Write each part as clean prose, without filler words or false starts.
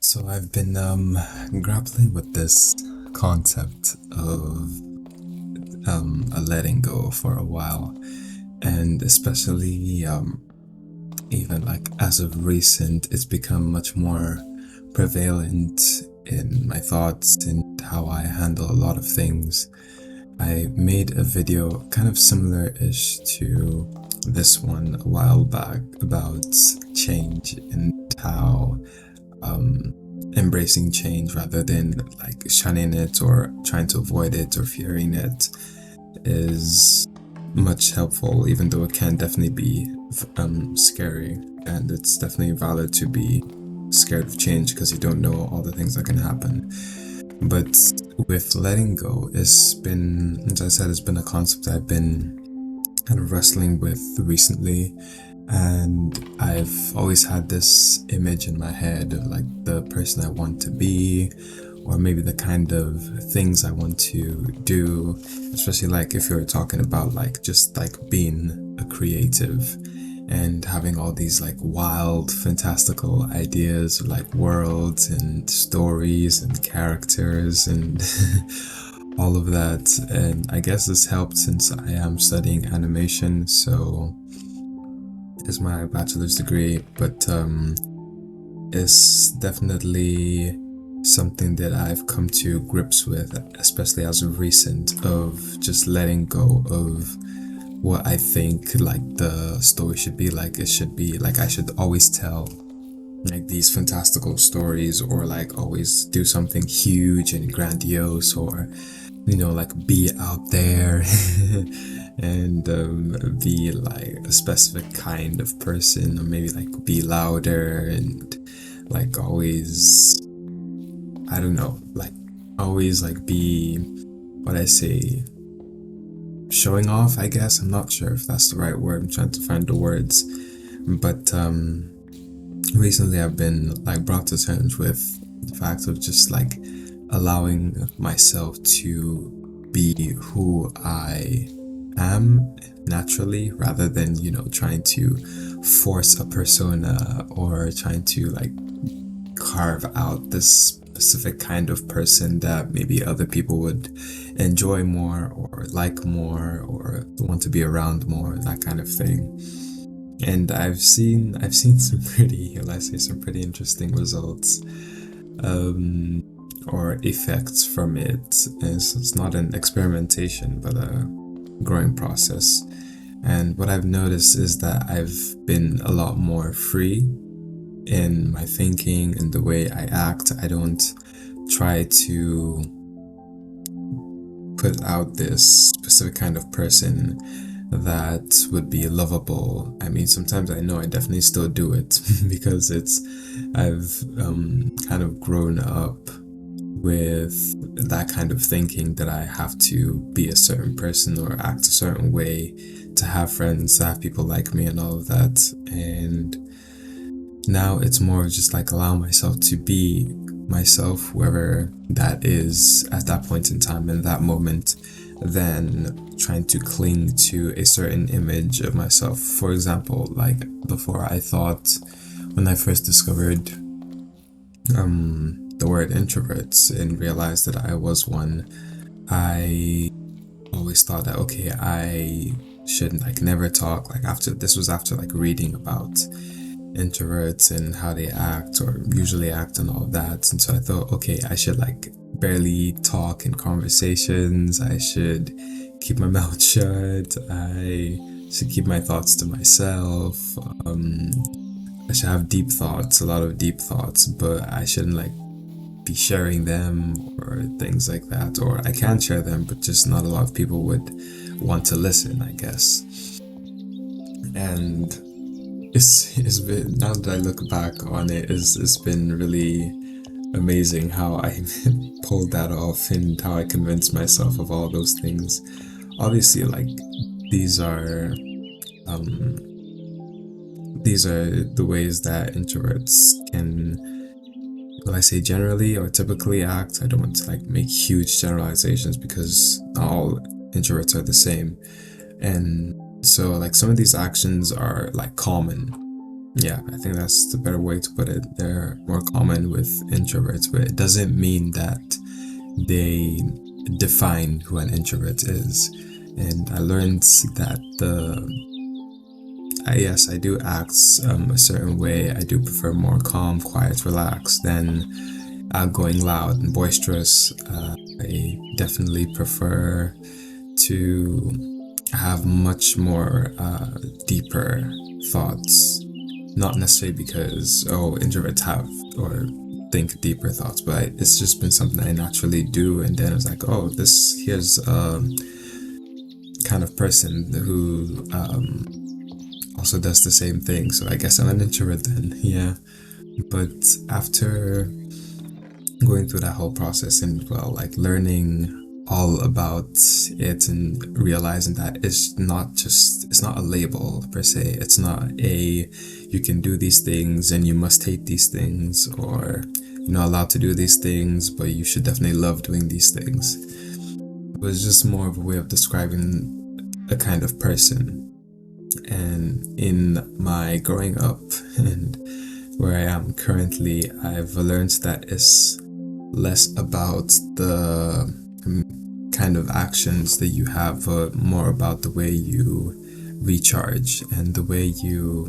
So I've been grappling with this concept of a letting go for a while, and especially even like as of recent, it's become much more prevalent in my thoughts and how I handle a lot of things. I made a video kind of similar-ish to this one a while back about change and how embracing change rather than like shunning it or trying to avoid it or fearing it is much helpful, even though it can definitely be scary, and it's definitely valid to be scared of change because you don't know all the things that can happen. But with letting go, it's been, as I said, it's been a concept I've been kind of wrestling with recently, and I've always had this image in my head of like the person I want to be, or maybe the kind of things I want to do, especially like if you're talking about like just like being a creative and having all these like wild, fantastical ideas of like worlds and stories and characters and all of that. And I guess this helped since I am studying animation, so it's my bachelor's degree, but it's definitely something that I've come to grips with, especially as of recent, of just letting go of what I think like the story should be like. It should be like I should always tell like these fantastical stories, or like always do something huge and grandiose, or like be out there and be like a specific kind of person, or maybe like be louder and like always, I don't know, like always like be what I say, showing off, I guess. I'm not sure if that's the right word. I'm trying to find the words. But recently I've been like brought to terms with the fact of just like allowing myself to be who I am naturally, rather than, trying to force a persona or trying to like carve out this specific kind of person that maybe other people would enjoy more or like more or want to be around more, that kind of thing. And I've seen some pretty, let's say, some pretty interesting results or effects from it. It's not an experimentation, but a growing process. And what I've noticed is that I've been a lot more free in my thinking and the way I act. I don't try to put out this specific kind of person that would be lovable. I mean, sometimes I know I definitely still do it because I've kind of grown up with that kind of thinking that I have to be a certain person or act a certain way to have friends, to have people like me and all of that. And now it's more just like allow myself to be myself, whoever that is at that point in time, in that moment, than trying to cling to a certain image of myself. For example, like before, I thought, when I first discovered the word introverts and realized that I was one, I always thought that, okay, I should like never talk. Like after like reading about introverts and how they act or usually act and all of that. And so I thought, okay, I should like barely talk in conversations. I should keep my mouth shut. I should keep my thoughts to myself. I should have deep thoughts, a lot of deep thoughts, but I shouldn't like be sharing them or things like that. Or I can share them, but just not a lot of people would want to listen, I guess. And it's been, now that I look back on it, it's been really amazing how I pulled that off and how I convinced myself of all those things. Obviously, like these are the ways that introverts can, will I say, generally or typically act. I don't want to like make huge generalizations because not all introverts are the same. And so like some of these actions are like common, Yeah, I think that's the better way to put it. They're more common with introverts, but it doesn't mean that they define who an introvert is. And I learned that yes, I do act a certain way. I do prefer more calm, quiet, relaxed than outgoing, loud, and boisterous. I definitely prefer to have much more deeper thoughts. Not necessarily because, oh, introverts have or think deeper thoughts, but it's just been something I naturally do. And then I was like, oh, here's a kind of person who also does the same thing. So I guess I'm an introvert then, yeah. But after going through that whole process and, well, like learning all about it and realizing that it's not a label per se. It's not you can do these things and you must hate these things, or you're not allowed to do these things, but you should definitely love doing these things. It was just more of a way of describing a kind of person. And in my growing up and where I am currently, I've learned that it's less about the kind of actions that you have, but more about the way you recharge and the way you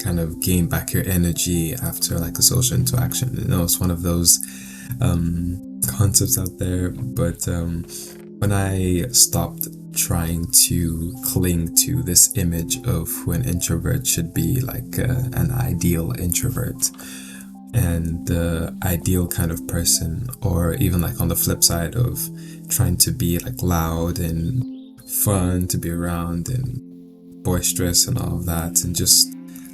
kind of gain back your energy after like a social interaction. You know, it's one of those concepts out there, but when I stopped trying to cling to this image of who an introvert should be, like an ideal introvert and the ideal kind of person, or even like on the flip side of trying to be like loud and fun to be around and boisterous and all of that, and just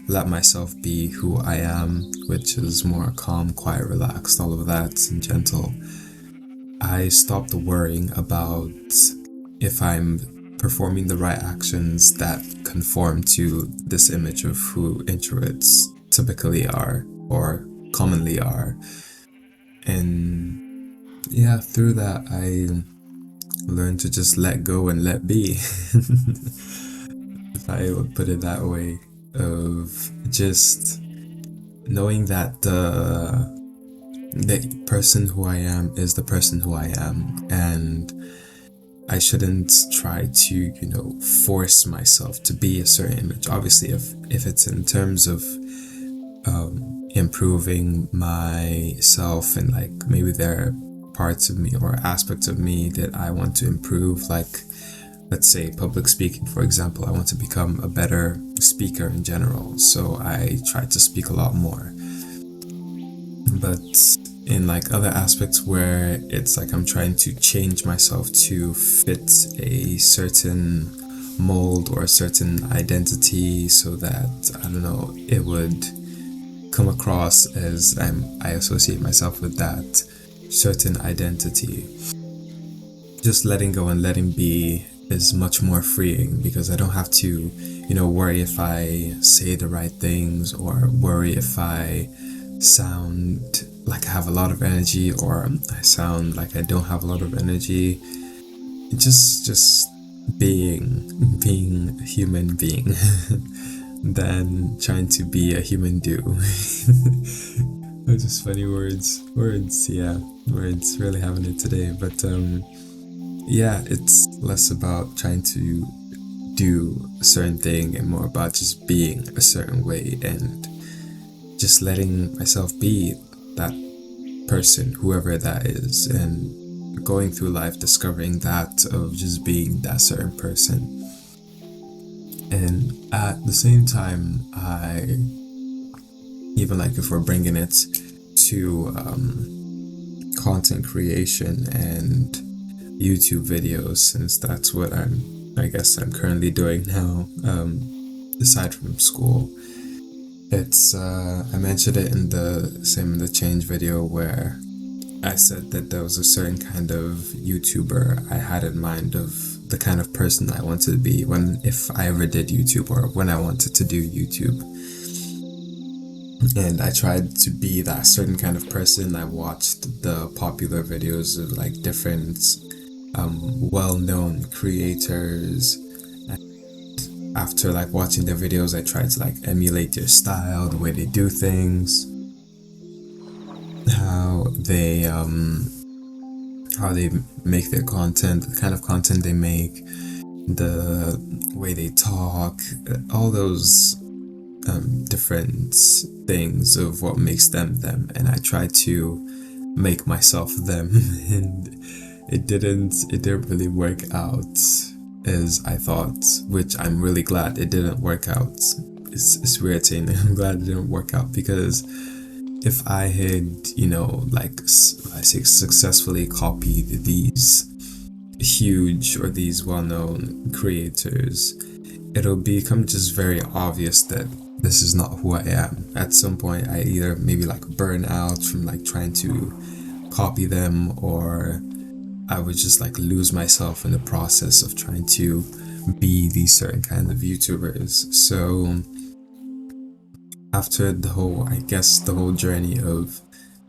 let myself be who I am, which is more calm, quiet, relaxed, all of that, and gentle. I stopped worrying about if I'm performing the right actions that conform to this image of who introverts typically are or commonly are. And yeah, through that, I learned to just let go and let be. If I would put it that way, of just knowing that the person who I am is the person who I am, and I shouldn't try to, force myself to be a certain image. Obviously, if it's in terms of improving myself, and like maybe there are parts of me or aspects of me that I want to improve, like let's say public speaking, for example. I want to become a better speaker in general, so I try to speak a lot more. But in like other aspects where it's like I'm trying to change myself to fit a certain mold or a certain identity, so that, I don't know, it would come across as I associate myself with that certain identity. Just letting go and letting be is much more freeing, because I don't have to, worry if I say the right things, or worry if I sound like I have a lot of energy or I sound like I don't have a lot of energy. Just being a human being than trying to be a human do. Those just funny words. Yeah. Words, really having it today. But yeah, it's less about trying to do a certain thing and more about just being a certain way, and just letting myself be that person, whoever that is, and going through life discovering that of just being that certain person. And at the same time, even like if we're bringing it to content creation and YouTube videos, since that's what I guess I'm currently doing now, aside from school. It's I mentioned it in the change video, where I said that there was a certain kind of YouTuber I had in mind, of the kind of person I wanted to be if I ever did YouTube, or when I wanted to do YouTube. And I tried to be that certain kind of person. I watched the popular videos of like different well-known creators, and after like watching their videos, I try to like emulate their style, the way they do things, how they make their content, the kind of content they make, the way they talk, all those different things of what makes them them, and I try to make myself them, and it didn't really work out as I thought, which I'm really glad it didn't work out. It's weird saying I'm glad it didn't work out, because if I had, like I say, successfully copied these huge or these well-known creators, it'll become just very obvious that this is not who I am. At some point, I either maybe like burn out from like trying to copy them, or I would just like lose myself in the process of trying to be these certain kind of YouTubers. So after the whole journey of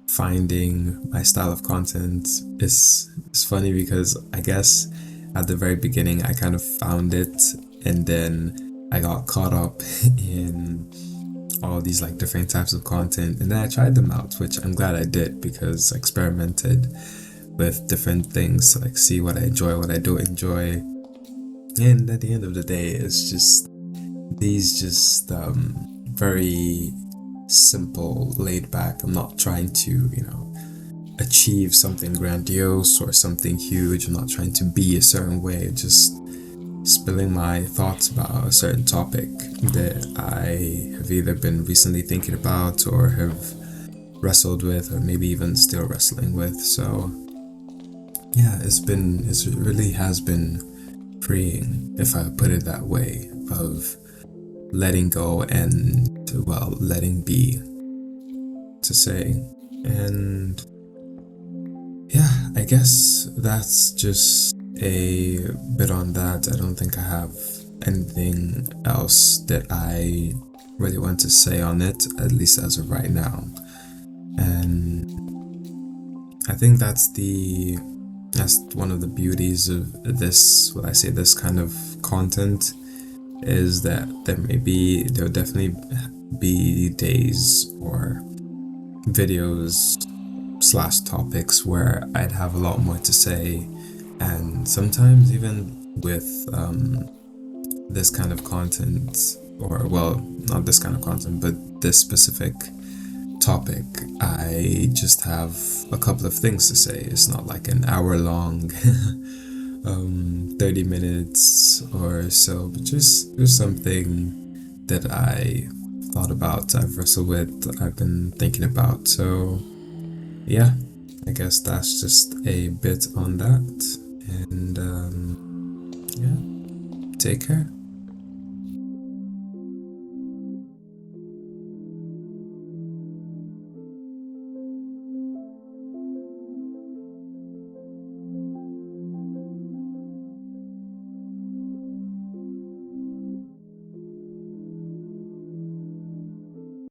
finding my style of content, is funny because I guess at the very beginning I kind of found it, and then I got caught up in all these like different types of content, and then I tried them out, which I'm glad I did, because I experimented with different things to like see what I enjoy, what I don't enjoy. And at the end of the day, it's just these just very simple, laid back. I'm not trying to, achieve something grandiose or something huge. I'm not trying to be a certain way, just spilling my thoughts about a certain topic that I have either been recently thinking about or have wrestled with, or maybe even still wrestling with. So yeah, it really has been freeing, if I put it that way, of letting go and, well, letting be, to say. And yeah, I guess that's just a bit on that. I don't think I have anything else that I really want to say on it, at least as of right now. And I think that's one of the beauties of this, what I say, this kind of content, is that there'll definitely be days or videos / topics where I'd have a lot more to say, and sometimes even with this kind of content, or well, not this kind of content, but this specific topic, I just have a couple of things to say. It's not like an hour long 30 minutes or so, but just something that I thought about, I've wrestled with, I've been thinking about. So yeah, I guess that's just a bit on that. And yeah, take care.